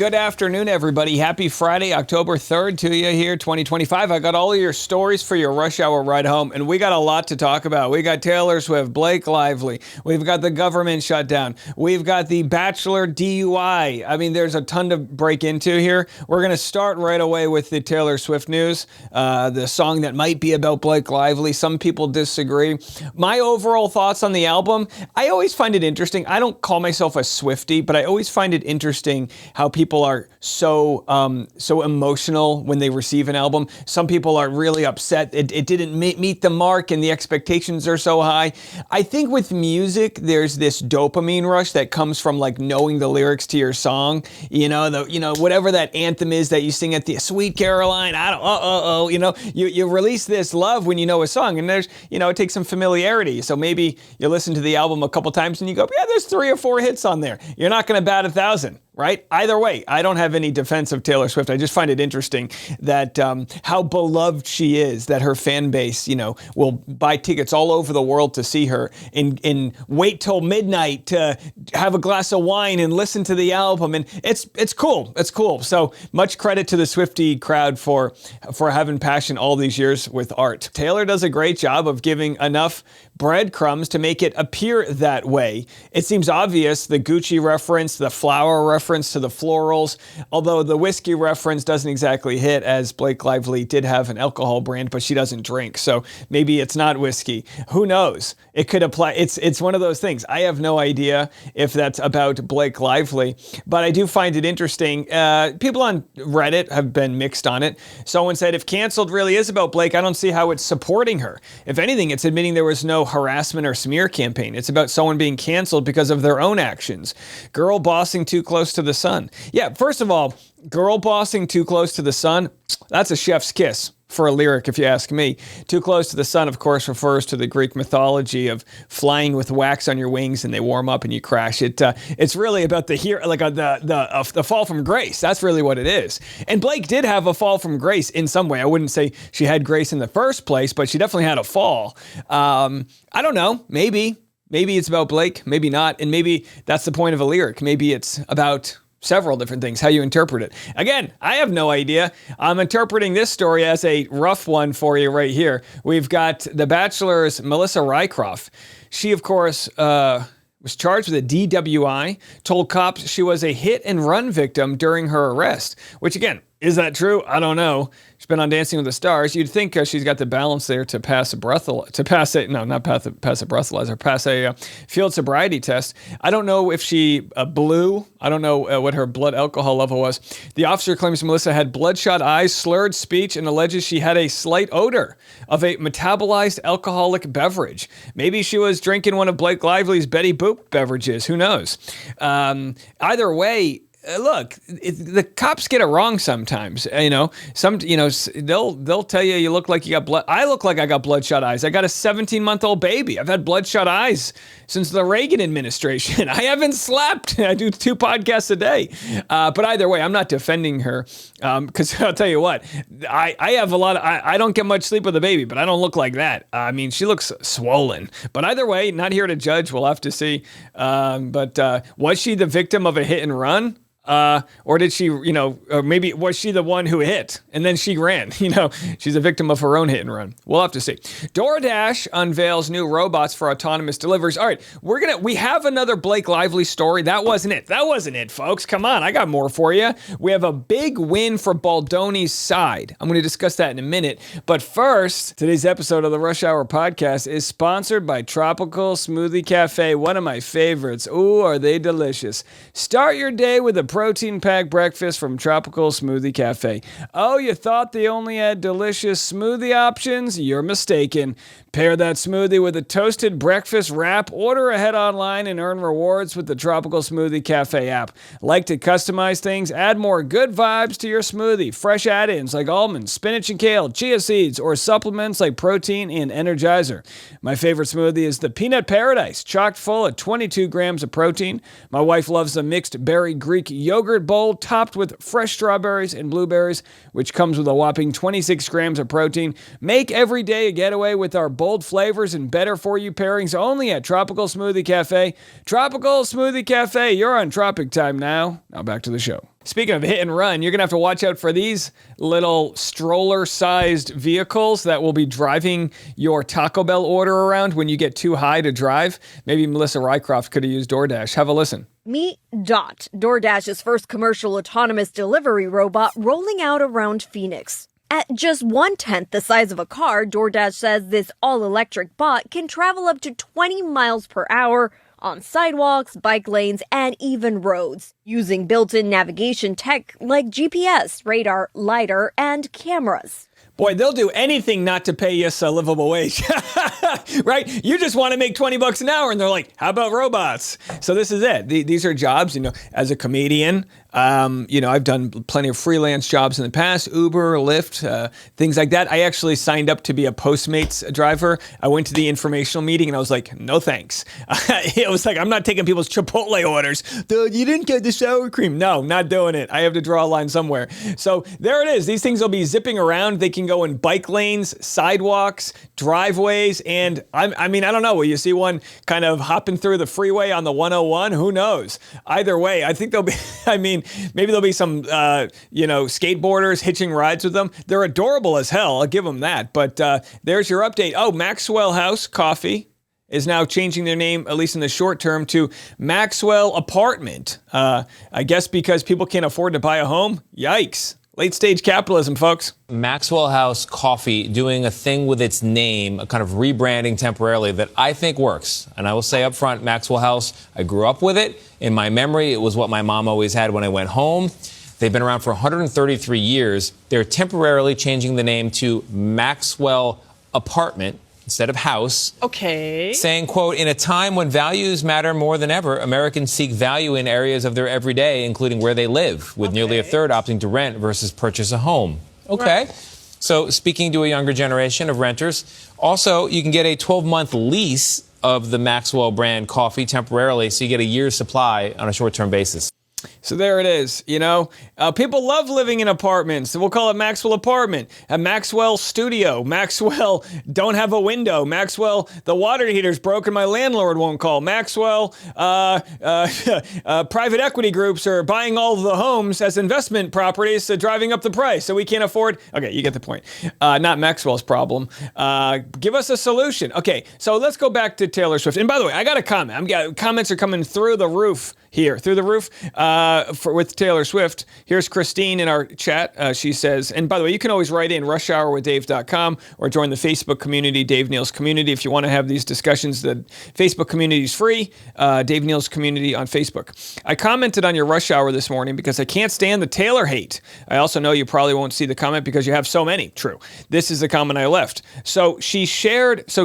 good afternoon, everybody. Happy Friday, October 3rd to you here, 2025. I got all of your stories for your rush hour ride home, and we got a lot to talk about. We got Taylor Swift, Blake Lively. We've got the government shutdown. We've got the Bachelor DUI. I mean, there's a ton to break into here. We're going to start right away with the Taylor Swift news, the song that might be about Blake Lively. Some people disagree. My overall thoughts on the album, I always find it interesting. I don't call myself a Swiftie, but I always find it interesting how people are so emotional when they receive an album. Some people are really upset it didn't meet the mark and the expectations are so high. I think with music, there's this dopamine rush that comes from like knowing the lyrics to your song. Whatever that anthem is that you sing at the Sweet Caroline. You release this love when you know a song, and there's it takes some familiarity. So maybe you listen to the album a couple times and you go, yeah, there's 3 or 4 hits on there. You're not going to bat 1,000. Right? Either way, I don't have any defense of Taylor Swift. I just find it interesting that how beloved she is, that her fan base, will buy tickets all over the world to see her and wait till midnight to have a glass of wine and listen to the album. And it's cool. It's cool. So much credit to the Swiftie crowd for having passion all these years with art. Taylor does a great job of giving enough breadcrumbs to make it appear that way. It seems obvious, the Gucci reference, the flower reference to the florals, although the whiskey reference doesn't exactly hit, as Blake Lively did have an alcohol brand, but she doesn't drink, so maybe it's not whiskey. Who knows? It could apply. It's one of those things. I have no idea if that's about Blake Lively, but I do find it interesting. People on Reddit have been mixed on it. Someone said, if canceled really is about Blake, I don't see how it's supporting her. If anything, it's admitting there was no harassment or smear campaign. It's about someone being canceled because of their own actions. Girl bossing too close to the sun. Yeah, first of all, girl bossing too close to the sun, that's a chef's kiss for a lyric, if you ask me. Too close to the sun, of course, refers to the Greek mythology of flying with wax on your wings and they warm up and you crash. It's really about the fall from grace. That's really what it is. And Blake did have a fall from grace in some way. I wouldn't say she had grace in the first place, but she definitely had a fall. I don't know. Maybe it's about Blake, maybe not. And maybe that's the point of a lyric. Maybe it's about several different things, how you interpret it. Again, I have no idea. I'm interpreting this story as a rough one for you right here. We've got The Bachelor's Melissa Rycroft. She, of course, was charged with a DWI, told cops she was a hit-and-run victim during her arrest, which, again, is that true? I don't know. She's been on Dancing with the Stars. You'd think she's got the balance there to pass a field sobriety test. I don't know if she blew. I don't know what her blood alcohol level was. The officer claims Melissa had bloodshot eyes, slurred speech, and alleges she had a slight odor of a metabolized alcoholic beverage. Maybe she was drinking one of Blake Lively's Betty Boop beverages. Who knows? Either way, look, the cops get it wrong sometimes. They'll tell you look like you got blood. I look like I got bloodshot eyes. I got a 17-month-old baby. I've had bloodshot eyes since the Reagan administration. I haven't slept. I do 2 podcasts a day. But either way, I'm not defending her because I'll tell you what, I have a lot of, I don't get much sleep with a baby, but I don't look like that. I mean, she looks swollen. But either way, not here to judge. We'll have to see. But was she the victim of a hit and run? Or did she, or maybe was she the one who hit and then she ran? She's a victim of her own hit and run. We'll have to see. DoorDash unveils new robots for autonomous deliveries. All right, we have another Blake Lively story. That wasn't it, folks. Come on, I got more for you. We have a big win for Baldoni's side. I'm going to discuss that in a minute. But first, today's episode of the Rush Hour Podcast is sponsored by Tropical Smoothie Cafe, one of my favorites. Ooh, are they delicious. Start your day with a protein-packed breakfast from Tropical Smoothie Cafe. Oh, you thought they only had delicious smoothie options? You're mistaken. Pair that smoothie with a toasted breakfast wrap, order ahead online, and earn rewards with the Tropical Smoothie Cafe app. Like to customize things? Add more good vibes to your smoothie. Fresh add-ins like almonds, spinach and kale, chia seeds, or supplements like protein and Energizer. My favorite smoothie is the Peanut Paradise, chock full of 22 grams of protein. My wife loves the mixed berry Greek yogurt bowl topped with fresh strawberries and blueberries, which comes with a whopping 26 grams of protein. Make every day a getaway with our bold flavors and better for you pairings only at Tropical Smoothie Cafe. Tropical Smoothie Cafe, you're on Tropic Time now. Now back to the show. Speaking of hit and run, you're going to have to watch out for these little stroller-sized vehicles that will be driving your Taco Bell order around when you get too high to drive. Maybe Melissa Rycroft could have used DoorDash. Have a listen. Meet Dot, DoorDash's first commercial autonomous delivery robot rolling out around Phoenix. At just 1/10 the size of a car, DoorDash says this all-electric bot can travel up to 20 miles per hour on sidewalks, bike lanes, and even roads, using built-in navigation tech like GPS, radar, lidar, and cameras. Boy, they'll do anything not to pay us a livable wage, right? You just want to make $20 an hour, and they're like, how about robots? So this is it. These are jobs, as a comedian, I've done plenty of freelance jobs in the past, Uber, Lyft, things like that. I actually signed up to be a Postmates driver. I went to the informational meeting and I was like, no thanks. It was like, I'm not taking people's Chipotle orders. Dude, you didn't get the sour cream. No, not doing it. I have to draw a line somewhere. So there it is. These things will be zipping around. They can go in bike lanes, sidewalks, driveways, and I don't know. Will you see one kind of hopping through the freeway on the 101? Who knows? Either way, I think there'll be, maybe there'll be some, skateboarders hitching rides with them. They're adorable as hell. I'll give them that. But there's your update. Oh, Maxwell House Coffee is now changing their name, at least in the short term, to Maxwell Apartment. I guess because people can't afford to buy a home? Yikes. Late stage capitalism, folks. Maxwell House Coffee doing a thing with its name, a kind of rebranding temporarily that I think works. And I will say up front, Maxwell House, I grew up with it. In my memory, it was what my mom always had when I went home. They've been around for 133 years. They're temporarily changing the name to Maxwell Apartment instead of house. Okay. Saying, quote, in a time when values matter more than ever, Americans seek value in areas of their everyday, including where they live, with nearly a third opting to rent versus purchase a home. Okay. Right. So speaking to a younger generation of renters, also, you can get a 12-month lease of the Maxwell brand coffee temporarily, so you get a year's supply on a short-term basis. So there it is, People love living in apartments. We'll call it Maxwell Apartment. A Maxwell Studio. Maxwell don't have a window. Maxwell, the water heater's broken, my landlord won't call. Maxwell, private equity groups are buying all the homes as investment properties, driving up the price, so we can't afford. Okay, you get the point. Not Maxwell's problem. Give us a solution. Okay, so let's go back to Taylor Swift. And by the way, I got a comment. Comments are coming through the roof here, with Taylor Swift. Here's Christine in our chat. She says, and by the way, you can always write in rushhourwithdave.com or join the Facebook community, Dave Neal's community, if you want to have these discussions. The Facebook community is free. Dave Neal's community on Facebook. I commented on your rush hour this morning because I can't stand the Taylor hate. I also know you probably won't see the comment because you have so many. True. This is the comment I left. So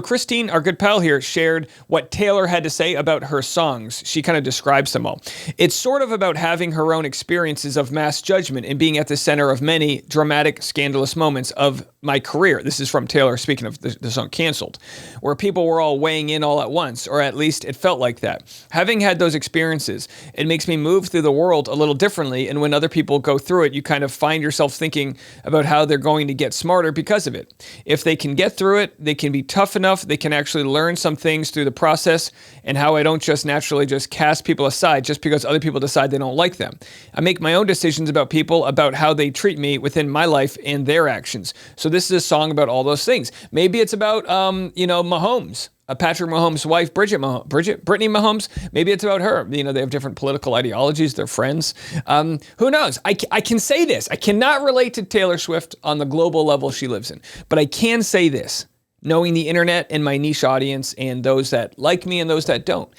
Christine, our good pal here, shared what Taylor had to say about her songs. She kind of describes them all. It's sort of about having her own experiences of mass judgment and being at the center of many dramatic, scandalous moments of my career. This is from Taylor, speaking of the song Canceled, where people were all weighing in all at once, or at least it felt like that. Having had those experiences, it makes me move through the world a little differently, and when other people go through it, you kind of find yourself thinking about how they're going to get smarter because of it. If they can get through it, they can be tough enough, they can actually learn some things through the process, and how I don't just naturally just cast people aside just because other people decide they don't like them. I make my own decisions about people, about how they treat me within my life and their actions. So this is a song about all those things. Maybe it's about, Mahomes, Patrick Mahomes' wife, Brittany Mahomes. Maybe it's about her. They have different political ideologies. They're friends. Who knows? I can say this. I cannot relate to Taylor Swift on the global level she lives in, but I can say this, knowing the internet and my niche audience and those that like me and those that don't.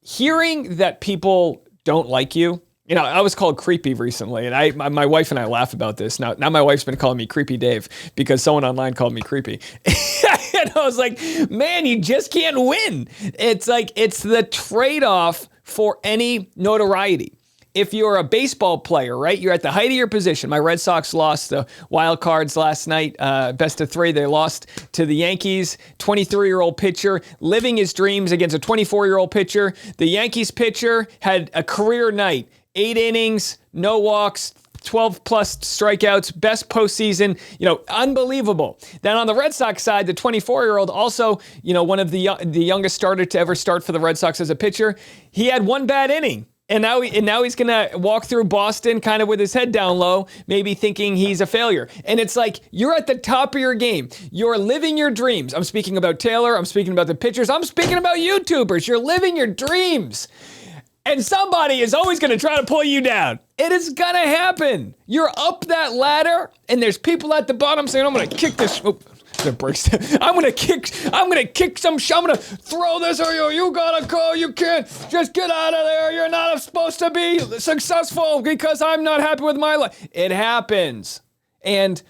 Hearing that people don't like you. I was called creepy recently, and my wife and I laugh about this. Now my wife's been calling me Creepy Dave because someone online called me creepy. And I was like, man, you just can't win. It's like, it's the trade-off for any notoriety. If you're a baseball player, right, you're at the height of your position. My Red Sox lost the wild cards last night, best of three. They lost to the Yankees. 23-year-old pitcher living his dreams against a 24-year-old pitcher. The Yankees pitcher had a career night, 8 innings, no walks, 12 plus strikeouts, best postseason, unbelievable. Then on the Red Sox side, the 24-year-old, also, one of the youngest starter to ever start for the Red Sox as a pitcher, he had one bad inning. And now he's going to walk through Boston kind of with his head down low, maybe thinking he's a failure. And it's like, you're at the top of your game. You're living your dreams. I'm speaking about Taylor. I'm speaking about the pitchers. I'm speaking about YouTubers. You're living your dreams. And somebody is always going to try to pull you down. It is going to happen. You're up that ladder, and there's people at the bottom saying, I'm going to kick this. Oh, that breaks. I'm going to kick some shit. I'm going to throw this, or you got to go. You can't. Just get out of there. You're not supposed to be successful because I'm not happy with my life. It happens. And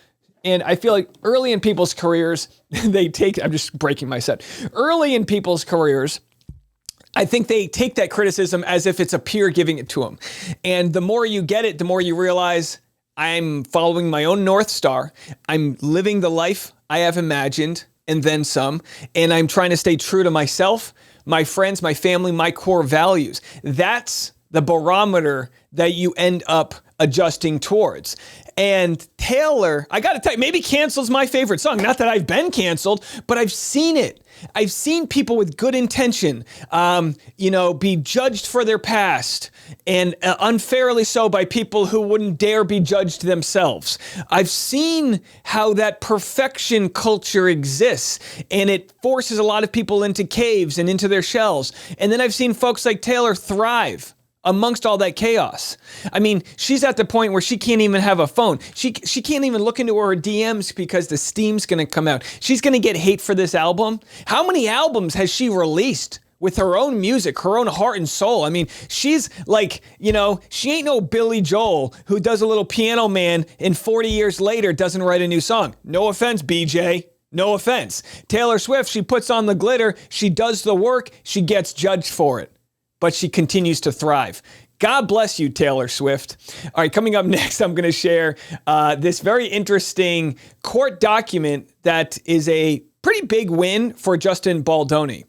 I feel like early in people's careers, I'm just breaking my set. Early in people's careers, I think they take that criticism as if it's a peer giving it to them. And the more you get it, the more you realize I'm following my own North Star. I'm living the life I have imagined and then some. And I'm trying to stay true to myself, my friends, my family, my core values. That's the barometer that you end up adjusting towards. And Taylor, I got to tell you, maybe cancel's my favorite song. Not that I've been canceled, but I've seen it. I've seen people with good intention, be judged for their past and unfairly so by people who wouldn't dare be judged themselves. I've seen how that perfection culture exists, and it forces a lot of people into caves and into their shells. And then I've seen folks like Taylor thrive amongst all that chaos. I mean, she's at the point where she can't even have a phone. She can't even look into her DMs because the steam's going to come out. She's going to get hate for this album. How many albums has she released with her own music, her own heart and soul? I mean, she's like, she ain't no Billy Joel who does a little Piano Man and 40 years later doesn't write a new song. No offense, BJ. No offense. Taylor Swift, she puts on the glitter. She does the work. She gets judged for it. But she continues to thrive. God bless you, Taylor Swift. All right, coming up next, I'm going to share this very interesting court document that is a pretty big win for Justin Baldoni.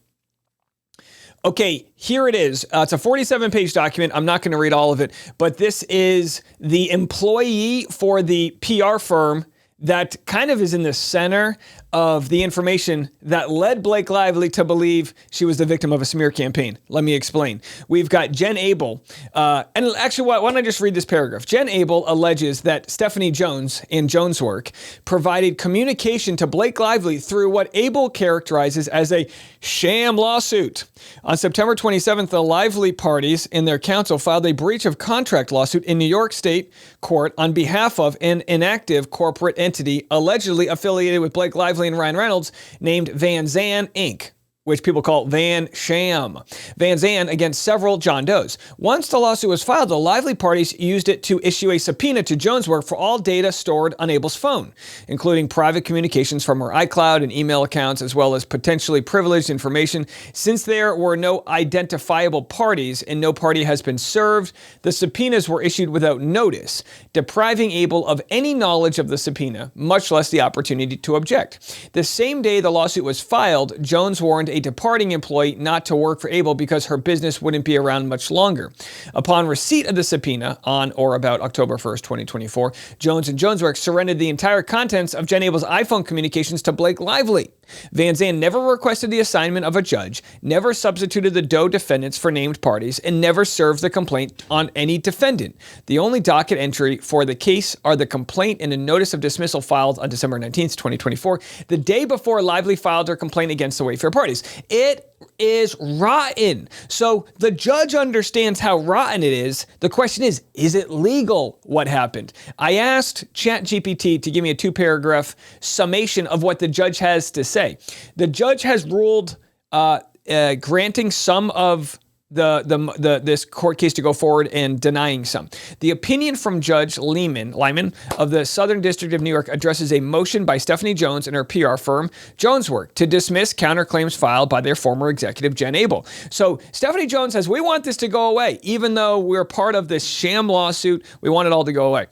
Okay, here it is. It's a 47-page document. I'm not going to read all of it, but this is the employee for the PR firm that kind of is in the center of the information that led Blake Lively to believe she was the victim of a smear campaign. Let me explain. We've got Jen Abel. And actually, why don't I just read this paragraph? Jen Abel alleges that Stephanie Jones and Jones Work provided communication to Blake Lively through what Abel characterizes as a sham lawsuit. On September 27th, the Lively parties and their counsel filed a breach of contract lawsuit in New York State court on behalf of an inactive corporate entity allegedly affiliated with Blake Lively and Ryan Reynolds named Van Zandt Inc., which people call Van Sham. Van Zandt against several John Does. Once the lawsuit was filed, the Lively parties used it to issue a subpoena to Jones Work for all data stored on Abel's phone, including private communications from her iCloud and email accounts, as well as potentially privileged information. Since there were no identifiable parties and no party has been served, the subpoenas were issued without notice, depriving Abel of any knowledge of the subpoena, much less the opportunity to object. The same day the lawsuit was filed, Jones warned a departing employee not to work for Abel because her business wouldn't be around much longer. Upon receipt of the subpoena on or about October 1st, 2024, Jones and Jones Work surrendered the entire contents of Jen Abel's iPhone communications to Blake Lively. Van Zandt never requested the assignment of a judge, never substituted the Doe defendants for named parties, and never served the complaint on any defendant. The only docket entry for the case are the complaint and a notice of dismissal filed on December 19th, 2024, the day before Lively filed her complaint against the Wayfair parties. It is rotten. So the judge understands how rotten it is. The question is it legal what happened? I asked ChatGPT to give me a 2-paragraph summation of what the judge has to say. The judge has ruled granting some of this court case to go forward and denying some. The opinion from Judge Lyman of the Southern District of New York addresses a motion by Stephanie Jones and her PR firm, Jones Work, to dismiss counterclaims filed by their former executive, Jen Abel. So Stephanie Jones says, we want this to go away. Even though we're part of this sham lawsuit, we want it all to go away.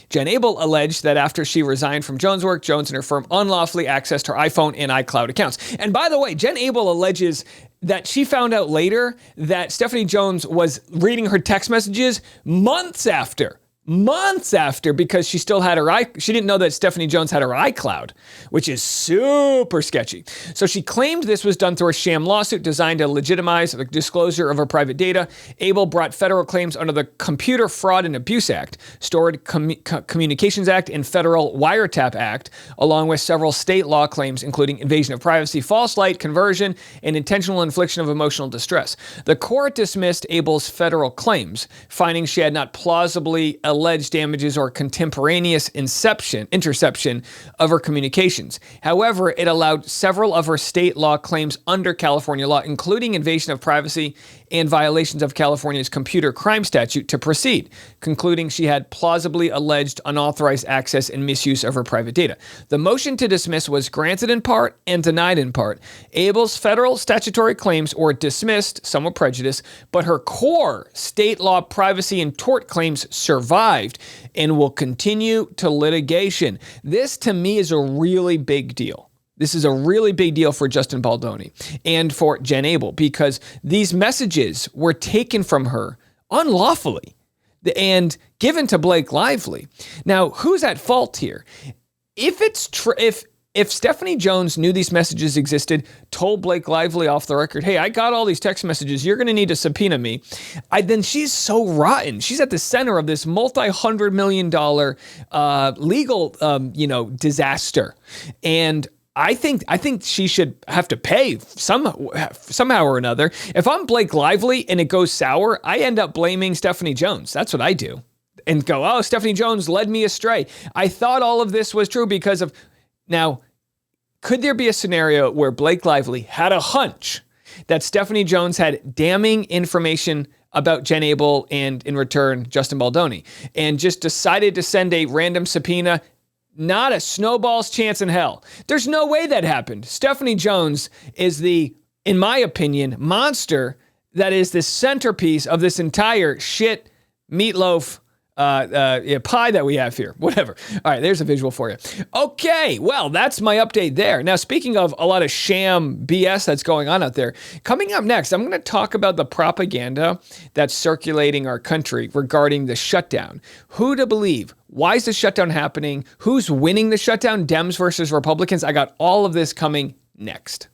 Jen Abel alleged that after she resigned from Jones Work, Jones and her firm unlawfully accessed her iPhone and iCloud accounts. And by the way, Jen Abel alleges that she found out later that Stephanie Jones was reading her text messages months after months after, because she still had she didn't know that Stephanie Jones had her iCloud, which is super sketchy. So she claimed this was done through a sham lawsuit designed to legitimize the disclosure of her private data. Abel brought federal claims under the Computer Fraud and Abuse Act, Stored Communications Act, and Federal Wiretap Act, along with several state law claims, including invasion of privacy, false light conversion, and intentional infliction of emotional distress. The court dismissed Abel's federal claims, finding she had not plausibly alleged damages or contemporaneous interception of her communications. However, it allowed several of her state law claims under California law, including invasion of privacy and violations of California's computer crime statute, to proceed, concluding she had plausibly alleged unauthorized access and misuse of her private data. The motion to dismiss was granted in part and denied in part. Abel's federal statutory claims were dismissed, some with prejudice, but her core state law privacy and tort claims survived and will continue to litigation. This, to me, is a really big deal. This is a really big deal for Justin Baldoni and for Jen Abel, because these messages were taken from her unlawfully and given to Blake Lively. Now, who's at fault here? If it's if Stephanie Jones knew these messages existed, told Blake Lively off the record, hey, I got all these text messages, you're going to need to subpoena me, then she's so rotten. She's at the center of this multi-$100 million legal disaster. And I think she should have to pay somehow or another. If I'm Blake Lively and it goes sour, I end up blaming Stephanie Jones. That's what I do. And go, oh, Stephanie Jones led me astray. I thought all of this was true because of... Now, could there be a scenario where Blake Lively had a hunch that Stephanie Jones had damning information about Jen Abel and, in return, Justin Baldoni, and just decided to send a random subpoena? Not a snowball's chance in hell. There's no way that happened. Stephanie Jones is the, in my opinion, monster that is the centerpiece of this entire shit meatloaf pie that we have here. Whatever. All right, there's a visual for you. Okay, well, that's my update there. Now, speaking of a lot of sham BS that's going on out there, coming up next, I'm going to talk about the propaganda that's circulating our country regarding the shutdown. Who to believe? Why is the shutdown happening? Who's winning the shutdown? Dems versus Republicans? I got all of this coming next.